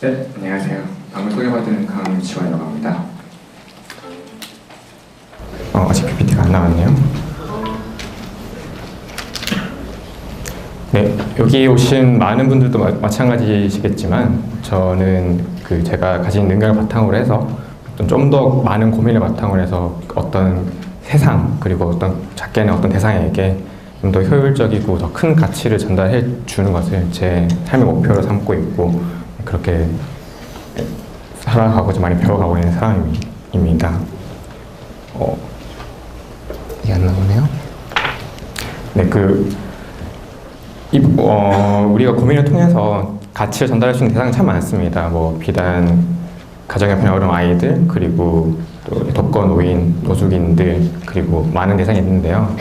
네, 안녕하세요. 방금 소개받은 강지원이라고 합니다. 아직 PPT가 안 나왔네요. 네, 여기 오신 많은 분들도 마찬가지시겠지만 저는 제가 가진 능력을 바탕으로 해서 좀 더 많은 고민을 바탕으로 해서 어떤 세상 그리고 어떤 작게는 어떤 대상에게 좀 더 효율적이고 더 큰 가치를 전달해 주는 것을 제 삶의 목표로 삼고 있고 그렇게 살아가고 좀 많이 배워가고 있는 사람입니다. 이게 안 나오네요. 네, 우리가 고민을 통해서 가치를 전달할 수 있는 대상이 참 많습니다. 비단 가정 형편이 어려운 아이들, 그리고 또 독거 노인, 노숙인들, 그리고 많은 대상이 있는데요.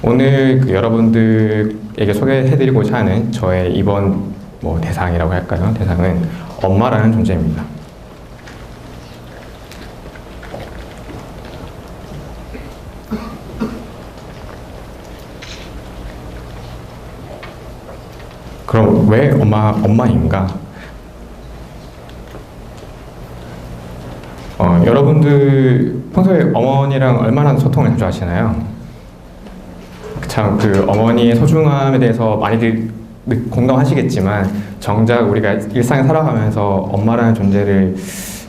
오늘 여러분들에게 소개해드리고자 하는 저의 이번 대상이라고 할까요? 대상은 엄마라는 존재입니다. 그럼 왜 엄마인가? 여러분들 평소에 어머니랑 얼마나 소통을 자주 하시나요? 참 어머니의 소중함에 대해서 많이들 공감하시겠지만 정작 우리가 일상에 살아가면서 엄마라는 존재를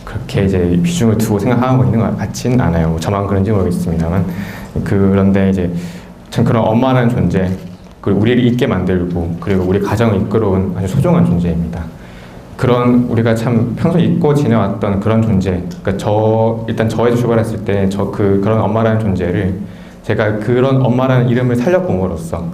그렇게 이제 비중을 두고 생각하고 있는 것 같지는 않아요. 저만 그런지 모르겠습니다만 그런데 이제 참 그런 엄마라는 존재 그리고 우리를 있게 만들고 그리고 우리 가정을 이끌어온 아주 소중한 존재입니다. 그런 우리가 참 평소에 잊고 지내왔던 그런 존재, 그러니까 일단 저에서 출발했을 때 그런 엄마라는 존재를 제가 그런 엄마라는 이름을 살려봄으로써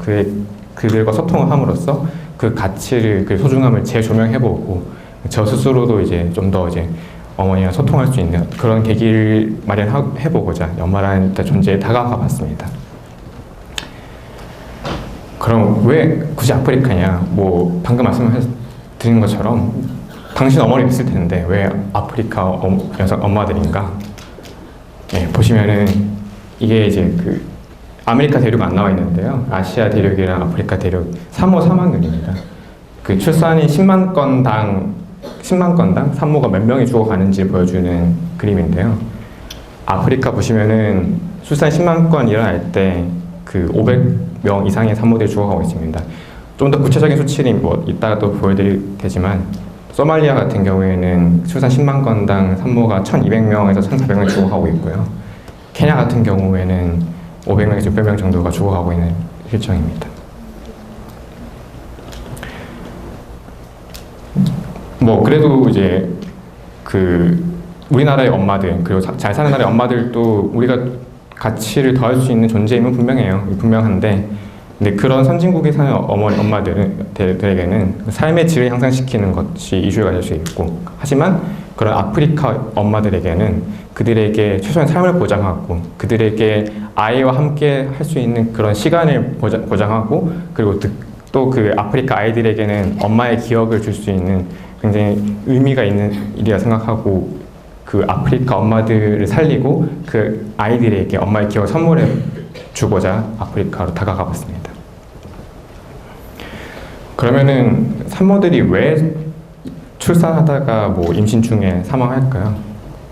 그들과 소통을 함으로써 그 가치를 그 소중함을 재조명해보고 저 스스로도 이제 좀 더 이제 어머니와 소통할 수 있는 그런 계기를 마련해보고자 엄마라는 존재에 다가가봤습니다. 그럼 왜 굳이 아프리카냐? 방금 말씀드린 것처럼 당신 어머니 있을 텐데 왜 아프리카 여성 엄마들인가? 네, 보시면은 이게 이제 아메리카 대륙 안 나와 있는데요. 아시아 대륙이랑 아프리카 대륙 산모 사망률입니다. 출산이 10만 건당 산모가 몇 명이 죽어가는지 보여주는 그림인데요. 아프리카 보시면은 출산 10만 건 일어날 때 500명 이상의 산모들이 죽어가고 있습니다. 좀 더 구체적인 수치는 이따가도 보여드릴 테지만 소말리아 같은 경우에는 출산 10만 건당 산모가 1,200명에서 1,400명이 죽어가고 있고요. 케냐 같은 경우에는 500명에서 600명 정도가 죽어가고 있는 실정입니다. 그래도 이제 우리나라의 엄마들 그리고 잘 사는 나라의 엄마들도 우리가 가치를 더할 수 있는 존재임은 분명한데 근데 그런 선진국에 사는 엄마들에게는 삶의 질을 향상시키는 것이 이슈가 될 수 있고 하지만 그런 아프리카 엄마들에게는 그들에게 최소한 삶을 보장하고 그들에게 아이와 함께 할 수 있는 그런 시간을 보장하고 그리고 또 아프리카 아이들에게는 엄마의 기억을 줄 수 있는 굉장히 의미가 있는 일이라 생각하고 아프리카 엄마들을 살리고 아이들에게 엄마의 기억을 선물해 주고자 아프리카로 다가가 봤습니다. 그러면은 산모들이 왜 출산하다가 임신 중에 사망할까요?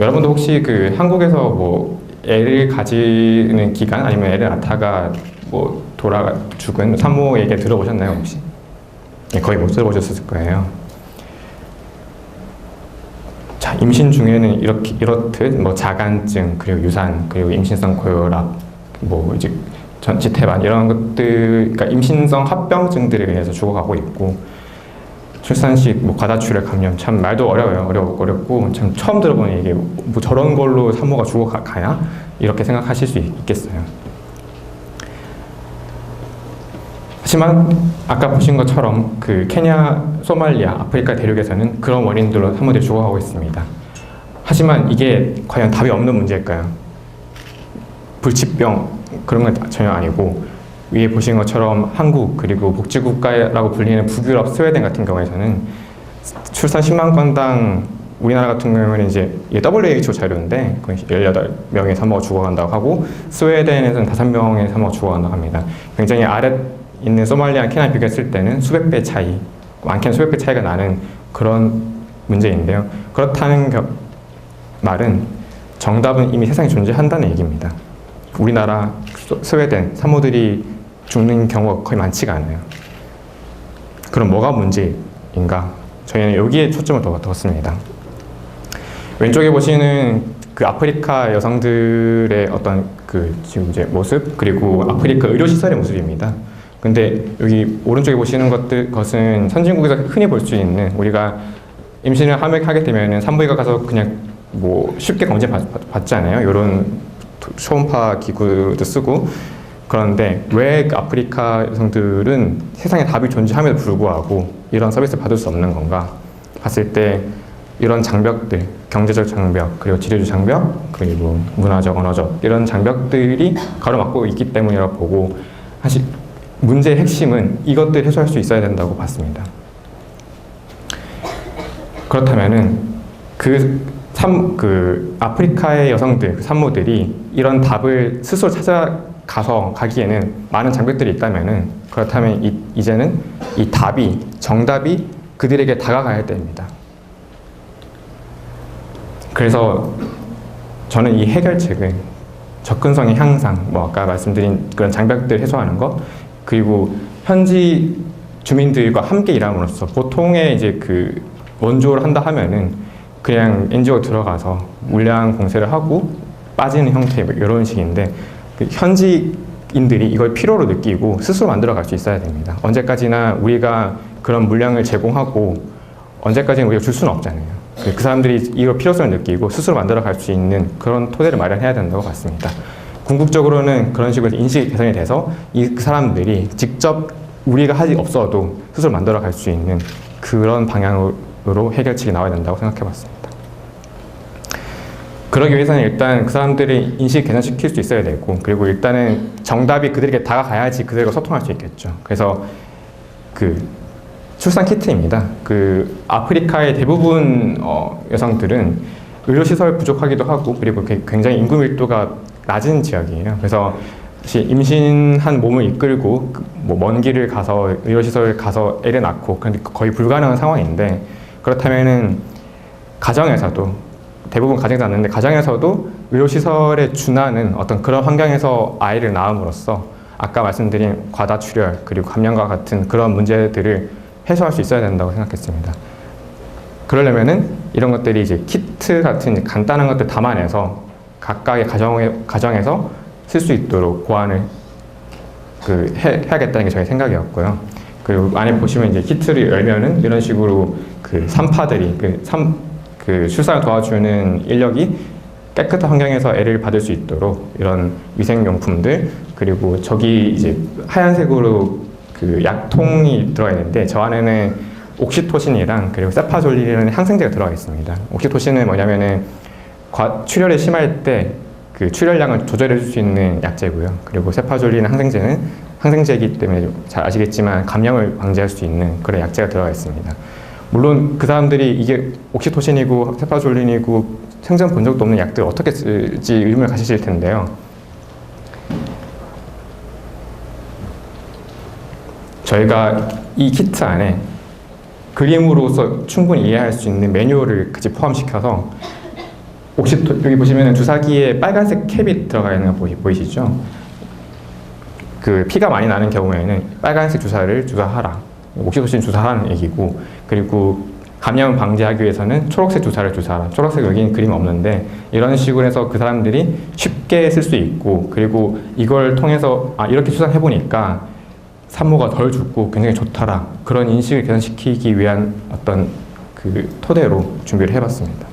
여러분도 혹시 한국에서 애를 가지는 기간 아니면 애를 낳다가 돌아가 죽은 산모 얘기 들어보셨나요 혹시? 네, 거의 못 들어보셨을 거예요. 자, 임신 중에는 이렇듯 자간증 그리고 유산 그리고 임신성 고혈압 이제 전치태반 이런 것들 그러니까 임신성 합병증들에 의해서 죽어가고 있고 출산 시 과다출혈 감염 참 말도 어렵고 참 처음 들어보는 얘기 저런 걸로 산모가 죽어가야 이렇게 생각하실 수 있겠어요. 하지만 아까 보신 것처럼 케냐, 소말리아, 아프리카 대륙에서는 그런 원인들로 산모들이 죽어가고 있습니다. 하지만 이게 과연 답이 없는 문제일까요? 불치병 그런 건 전혀 아니고 위에 보신 것처럼 한국 그리고 복지국가라고 불리는 북유럽 스웨덴 같은 경우에서는 출산 10만 건당 우리나라 같은 경우에는 이제 WHO 자료인데 18명의 산모가 죽어간다고 하고 스웨덴에서는 5명의 산모가 죽어간다고 합니다. 굉장히 아래 있는 소말리아, 케냐에 비교했을 때는 수백 배 차이, 많게는 수백 배 차이가 나는 그런 문제인데요. 그렇다는 말은 정답은 이미 세상에 존재한다는 얘기입니다. 우리나라, 스웨덴 산모들이 죽는 경우가 거의 많지가 않아요. 그럼 뭐가 문제인가? 저희는 여기에 초점을 뒀습니다. 왼쪽에 보시는 그 아프리카 여성들의 어떤 그 지금 이제 모습, 그리고 아프리카 의료시설의 모습입니다. 근데 여기 오른쪽에 보시는 것은 선진국에서 흔히 볼 수 있는, 우리가 임신을 하게 되면은 산부인과 가서 그냥 뭐 쉽게 검진 받잖아요. 이런 초음파 기구도 쓰고. 그런데 왜 그 아프리카 여성들은 세상에 답이 존재함에도 불구하고 이런 서비스를 받을 수 없는 건가 봤을 때, 이런 장벽들, 경제적 장벽, 그리고 지리적 장벽, 그리고 문화적, 언어적 이런 장벽들이 가로막고 있기 때문이라고 보고, 사실 문제의 핵심은 이것들 해소할 수 있어야 된다고 봤습니다. 그렇다면은 그 아프리카의 여성들, 산모들이 이런 답을 스스로 가기에는 많은 장벽들이 있다면은, 그렇다면 이제는 이 정답이 그들에게 다가가야 됩니다. 그래서 저는 이 해결책을 접근성의 향상, 뭐 아까 말씀드린 그런 장벽들 해소하는 것, 그리고 현지 주민들과 함께 일함으로써, 보통의 이제 그 원조를 한다 하면은 그냥 NGO 들어가서 물량 공세를 하고 빠지는 형태, 이런 식인데, 그 현지인들이 이걸 필요로 느끼고 스스로 만들어 갈 수 있어야 됩니다. 언제까지나 우리가 그런 물량을 제공하고 언제까지는 우리가 줄 수는 없잖아요. 그 사람들이 이걸 필요성을 느끼고 스스로 만들어 갈 수 있는 그런 토대를 마련해야 된다고 봤습니다. 궁극적으로는 그런 식으로 인식이 개선이 돼서 그 사람들이 직접 우리가 하지 없어도 스스로 만들어 갈 수 있는 그런 방향으로 해결책이 나와야 된다고 생각해 봤습니다. 그러기 위해서는 일단 그 사람들의 인식 개선시킬 수 있어야 되고, 그리고 일단은 정답이 그들에게 다가가야지 그들과 소통할 수 있겠죠. 그래서 그 출산 키트입니다. 그 아프리카의 대부분 여성들은 의료시설 부족하기도 하고, 그리고 굉장히 인구 밀도가 낮은 지역이에요. 그래서 사실 임신한 몸을 이끌고 뭐 먼 길을 가서 의료시설 가서 애를 낳고, 그런데 거의 불가능한 상황인데, 그렇다면은 가정에서도, 대부분 가정에서 낳는데 가정에서도 의료시설에 준하는 어떤 그런 환경에서 아이를 낳음으로써 아까 말씀드린 과다출혈, 그리고 감염과 같은 그런 문제들을 해소할 수 있어야 된다고 생각했습니다. 그러려면은 이런 것들이 이제 키트 같은 간단한 것들 담아내서 각각의 가정에서 쓸 수 있도록 보완을 해야겠다는 게 저희 생각이었고요. 그리고 안에 보시면 이제 키트를 열면은 이런 식으로 그 산파들이 그 출산을 도와주는 인력이 깨끗한 환경에서 애를 받을 수 있도록 이런 위생용품들, 그리고 저기 이제 하얀색으로 그 약통이 들어가 있는데, 저 안에는 옥시토신이랑 그리고 세파졸린이라는 항생제가 들어가 있습니다. 옥시토신은 뭐냐면은 출혈이 심할 때 그 출혈량을 조절해 줄 수 있는 약제고요. 그리고 세파졸린 항생제는 항생제이기 때문에 잘 아시겠지만 감염을 방지할 수 있는 그런 약제가 들어가 있습니다. 물론 그 사람들이 이게 옥시토신이고 세파졸린이고 생전 본 적도 없는 약들을 어떻게 쓸지 의문을 가지실 텐데요. 저희가 이 키트 안에 그림으로서 충분히 이해할 수 있는 매뉴얼을 같이 포함시켜서, 여기 보시면 주사기에 빨간색 캡이 들어가 있는 거 보이시죠? 그 피가 많이 나는 경우에는 빨간색 주사를 주사하라, 옥시토신 주사하라는 얘기고, 그리고 감염 방지하기 위해서는 초록색 주사를 주사하라. 초록색 여기는 그림 없는데, 이런 식으로 해서 그 사람들이 쉽게 쓸 수 있고, 그리고 이걸 통해서 이렇게 추산해보니까 산모가 덜 죽고 굉장히 좋더라, 그런 인식을 개선시키기 위한 어떤 그 토대로 준비를 해봤습니다.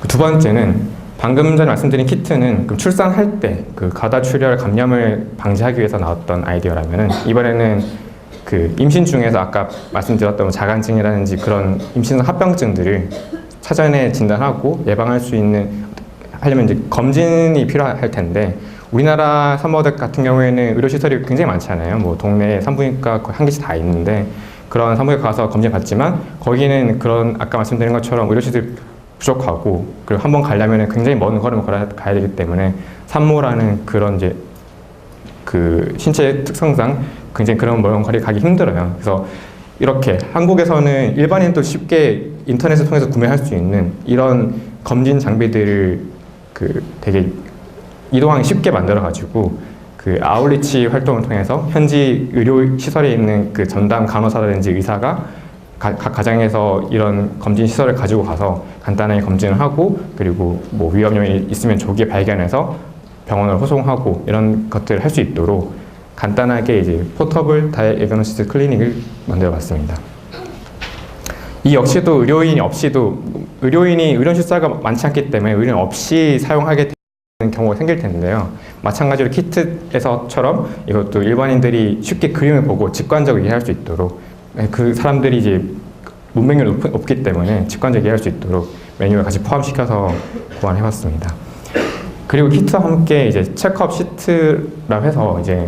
두 번째는 방금 전에 말씀드린 키트는 출산할 때 그 과다출혈 감염을 방지하기 위해서 나왔던 아이디어라면은, 이번에는 그 임신 중에서 아까 말씀드렸던 자간증이라든지 그런 임신성 합병증들을 사전에 진단하고 예방할 수 있는, 하려면 이제 검진이 필요할 텐데, 우리나라 산모들 같은 경우에는 의료시설이 굉장히 많잖아요. 뭐 동네에 산부인과 거의 한 개씩 다 있는데, 그런 산부인과 가서 검진 받지만 거기는 그런 아까 말씀드린 것처럼 의료시설이 부족하고, 그리고 한번 가려면 굉장히 먼 걸음을 가야 되기 때문에 산모라는 그런 이제 그 신체 특성상 굉장히 그런 먼 거리 가기 힘들어요. 그래서 이렇게 한국에서는 일반인도 쉽게 인터넷을 통해서 구매할 수 있는 이런 검진 장비들을 되게 이동하기 쉽게 만들어가지고 아울리치 활동을 통해서 현지 의료 시설에 있는 전담 간호사라든지 의사가 각 가정에서 이런 검진 시설을 가지고 가서 간단하게 검진을 하고 그리고 뭐 위험 요인이 있으면 조기에 발견해서 병원을 호송하고 이런 것들을 할 수 있도록 간단하게 이제 포터블 다이애그노시스 클리닉을 만들어봤습니다. 이 역시도 의료인이 의료 실사가 많지 않기 때문에 의료인 없이 사용하게 되는 경우가 생길 텐데요. 마찬가지로 키트에서처럼 이것도 일반인들이 쉽게 그림을 보고 직관적으로 이해할 수 있도록 그 사람들이 이제 문맹률이 높기 때문에 직관적으로 이해할 수 있도록 메뉴를 같이 포함시켜서 고안해봤습니다. 그리고 키트와 함께 이제 체크업 시트라고 해서 이제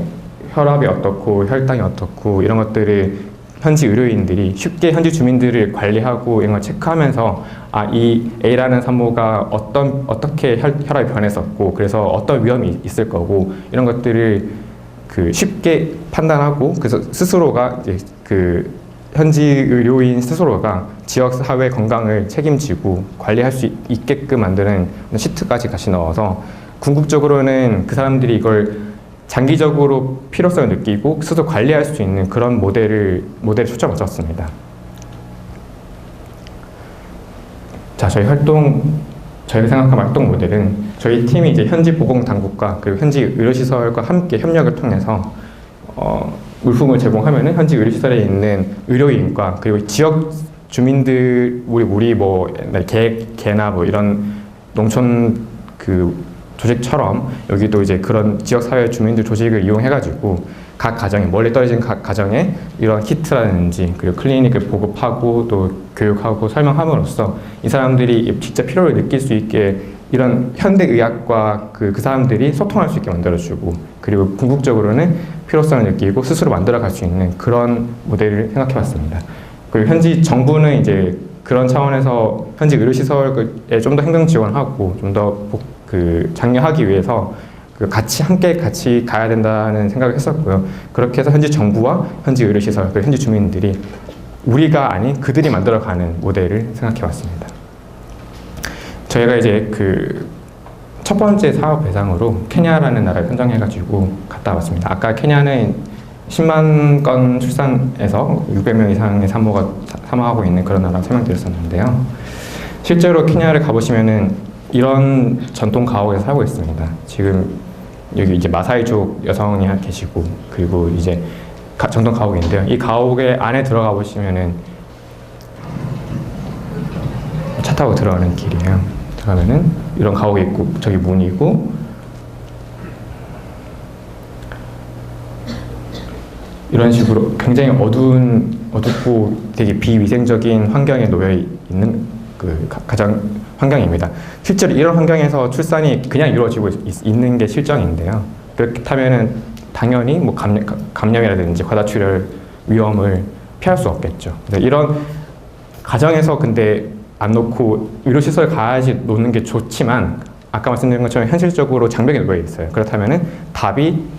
혈압이 어떻고 혈당이 어떻고 이런 것들을 현지 의료인들이 쉽게 현지 주민들을 관리하고 이런 걸 체크하면서 이 A라는 산모가 어떻게 혈압이 변했었고 그래서 어떤 위험이 있을 거고 이런 것들을 쉽게 판단하고 그래서 스스로가 이제 현지 의료인 스스로가 지역 사회 건강을 책임지고 관리할 수 있게끔 만드는 시트까지 같이 넣어서 궁극적으로는 그 사람들이 이걸 장기적으로 필요성을 느끼고 스스로 관리할 수 있는 그런 모델에 초점을 맞췄습니다. 자, 저희가 생각한 활동 모델은 저희 팀이 이제 현지 보건당국과 그리고 현지 의료시설과 함께 협력을 통해서 물품을 제공하면은 현지 의료시설에 있는 의료인과 그리고 지역 주민들 우리 뭐 개나 뭐 이런 농촌 조직처럼 여기도 이제 그런 지역사회 주민들 조직을 이용해가지고 각 가정에 멀리 떨어진 각 가정에 이런 키트라든지 그리고 클리닉을 보급하고 또 교육하고 설명함으로써 이 사람들이 직접 필요를 느낄 수 있게 이런 현대의학과 그 사람들이 소통할 수 있게 만들어주고 그리고 궁극적으로는 필요성을 느끼고 스스로 만들어갈 수 있는 그런 모델을 생각해봤습니다. 그리고 현지 정부는 이제 그런 차원에서 현지 의료시설에 좀 더 행정 지원하고 좀 더 장려하기 위해서 함께 가야 된다는 생각을 했었고요. 그렇게 해서 현지 정부와 현지 의료시설, 그리고 현지 주민들이 우리가 아닌 그들이 만들어가는 모델을 생각해왔습니다. 저희가 이제 첫 번째 사업 대상으로 케냐라는 나라를 선정해가지고 갔다 왔습니다. 아까 케냐는 10만 건 출산에서 600명 이상의 산모가 사망하고 있는 그런 나라를 설명드렸었는데요. 실제로 케냐를 가보시면은 이런 전통 가옥에서 살고 있습니다. 지금 여기 이제 마사이족 여성이 계시고 그리고 이제 전통 가옥인데요. 이 가옥의 안에 들어가 보시면은 차 타고 들어가는 길이에요. 들어가면은 이런 가옥이 있고 저기 문이 있고 이런 식으로 굉장히 어둡고 되게 비위생적인 환경에 놓여 있는 가정 환경입니다. 실제로 이런 환경에서 출산이 그냥 이루어지고 있는 게 실정인데요. 그렇다면은 당연히 뭐 감염이라든지 과다출혈 위험을 피할 수 없겠죠. 이런 가정에서 근데 안 놓고 의료시설 가야지 놓는 게 좋지만 아까 말씀드린 것처럼 현실적으로 장벽이 놓여 있어요. 그렇다면은 답인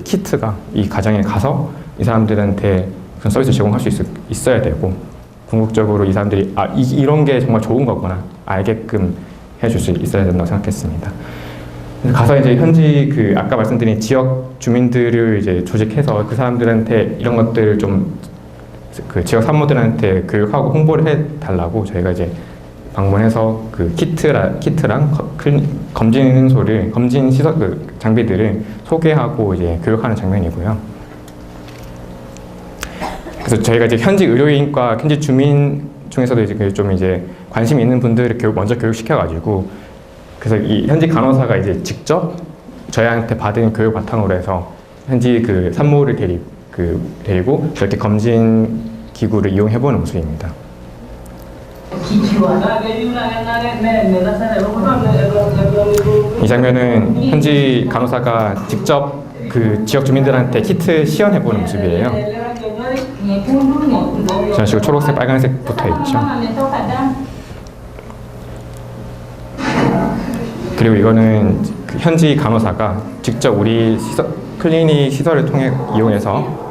키트가 이 가정에 가서 이 사람들한테 그런 서비스 제공할 수 있어야 되고 궁극적으로 이 사람들이 이런 게 정말 좋은 거구나 알게끔 해줄 수 있어야 된다고 생각했습니다. 가서 이제 현지 아까 말씀드린 지역 주민들을 이제 조직해서 그 사람들한테 이런 것들을 좀 지역 산모들한테 교육하고 홍보를 해달라고 저희가 이제 방문해서 키트랑 검진 시설 장비들을 소개하고 이제 교육하는 장면이고요. 그래서 저희가 이제 현지 의료인과 현지 주민 중에서도 이제 좀 이제 관심 있는 분들을 먼저 교육시켜가지고 그래서 이 현지 간호사가 이제 직접 저희한테 받은 교육 바탕으로 해서 현지 산모를 데리고 저렇게 검진 기구를 이용해보는 모습입니다. 이 장면은 현지 간호사가 직접 지역 주민들한테 키트 시연해보는 모습이에요. 이런 식으로 초록색, 빨간색 붙어있죠. 그리고 이거는 현지 간호사가 직접 우리 클리닉 시설을 이용해서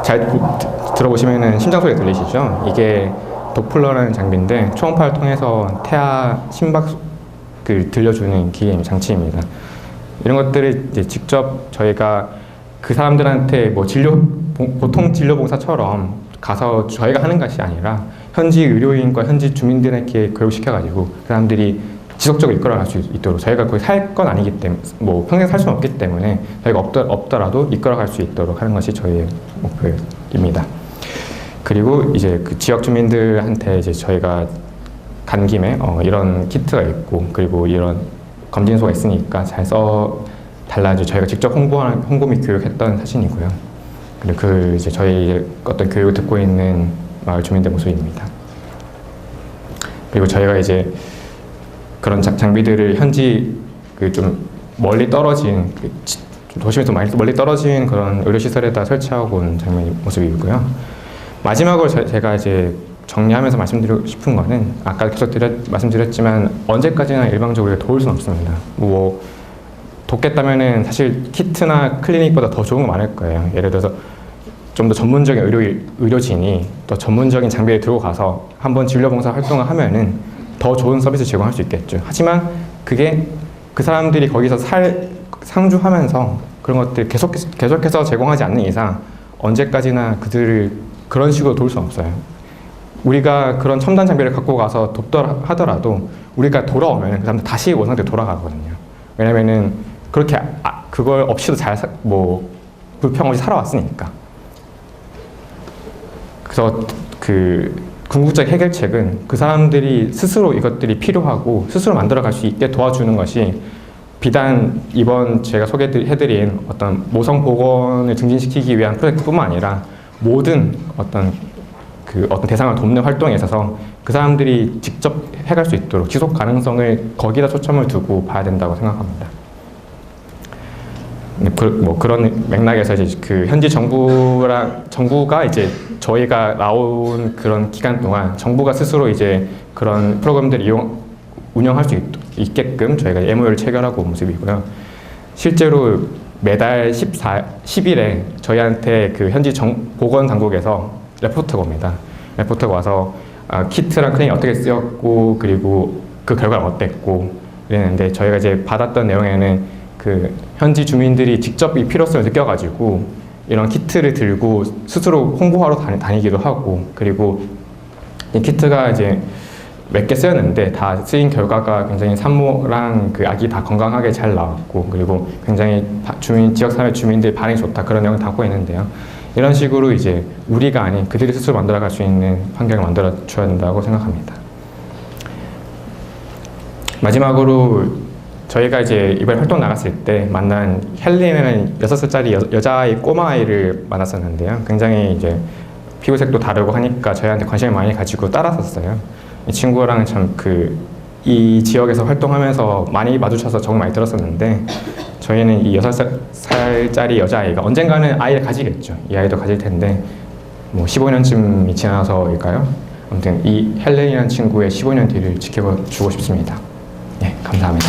잘 들어보시면은 심장 소리 들리시죠? 이게 도플러라는 장비인데 초음파를 통해서 태아 심박을 들려주는 기계 장치입니다. 이런 것들을 이제 직접 저희가 그 사람들한테 뭐 보통 진료봉사처럼 가서 저희가 하는 것이 아니라 현지 의료인과 현지 주민들에게 교육시켜가지고 그 사람들이 지속적으로 이끌어갈 수 있도록 저희가 거기 살 건 아니기 때문에 뭐 평생 살 수는 없기 때문에 저희가 없더라도 이끌어갈 수 있도록 하는 것이 저희의 목표입니다. 그리고 이제 그 지역 주민들한테 이제 저희가 간 김에 이런 키트가 있고 그리고 이런 검진소가 있으니까 잘 써 달라지 저희가 직접 홍보 및 교육했던 사진이고요. 그리고 이제 저희 어떤 교육을 듣고 있는 마을 주민들 모습입니다. 그리고 저희가 이제 그런 장비들을 현지 좀 멀리 떨어진 도심에서 멀리 떨어진 그런 의료시설에다 설치하고 온 모습이고요. 마지막으로 제가 이제 정리하면서 말씀드리고 싶은 거는 아까 계속 말씀드렸지만 언제까지나 일방적으로 도울 수는 없습니다. 뭐 돕겠다면은 사실 키트나 클리닉보다 더 좋은 거 많을 거예요. 예를 들어서 좀 더 전문적인 의료진이 더 전문적인 장비를 들고 가서 한번 진료봉사 활동을 하면은 더 좋은 서비스 제공할 수 있겠죠. 하지만 그게 그 사람들이 거기서 상주하면서 그런 것들 계속해서 제공하지 않는 이상 언제까지나 그들을 그런 식으로 도울 수는 없어요. 우리가 그런 첨단 장비를 갖고 가서 돕더라 하더라도 우리가 돌아오면 그 사람들 다시 원상태로 돌아가거든요. 왜냐면은 그렇게 그걸 없이도 불평 없이 살아왔으니까. 그래서 궁극적 해결책은 그 사람들이 스스로 이것들이 필요하고 스스로 만들어갈 수 있게 도와주는 것이 비단 이번 제가 소개해드린 어떤 모성 보건을 증진시키기 위한 프로젝트뿐만 아니라 모든 어떤 대상을 돕는 활동에 있어서 그 사람들이 직접 해갈 수 있도록 지속 가능성을 거기다 초점을 두고 봐야 된다고 생각합니다. 그런 맥락에서 이제 현지 정부가 이제 저희가 나온 그런 기간 동안 정부가 스스로 이제 그런 프로그램들을 운영할 수 있게끔 저희가 MOU를 체결하고 온 모습이고요. 실제로 매달 10일에 저희한테 현지 보건당국에서 레포트가 옵니다. 레포트가 와서 키트랑 클리닉 어떻게 쓰였고 그리고 그 결과는 어땠고 이랬는데 저희가 이제 받았던 내용에는 현지 주민들이 직접 이 필요성을 느껴가지고 이런 키트를 들고 스스로 홍보하러 다니기도 하고 그리고 이 키트가 이제 몇 개 쓰였는데 다 쓰인 결과가 굉장히 산모랑 아기 다 건강하게 잘 나왔고 그리고 굉장히 지역사회 주민들 반응이 좋다 그런 내용을 담고 있는데요. 이런 식으로 이제 우리가 아닌 그들이 스스로 만들어갈 수 있는 환경을 만들어 줘야 된다고 생각합니다. 마지막으로 저희가 이제 이번에 활동 나갔을 때 만난 헬린이라는 6살짜리 여자아이 꼬마아이를 만났었는데요. 굉장히 이제 피부색도 다르고 하니까 저희한테 관심을 많이 가지고 따랐었어요. 이 친구랑 참 이 지역에서 활동하면서 많이 마주쳐서 정말 많이 들었었는데 저희는 이 6살짜리 여자아이가 언젠가는 아이를 가지겠죠. 이 아이도 가질 텐데 뭐 15년쯤이 지나서일까요? 아무튼 이 헬렌이라는 친구의 15년 뒤를 지켜주고 싶습니다. 네, 감사합니다.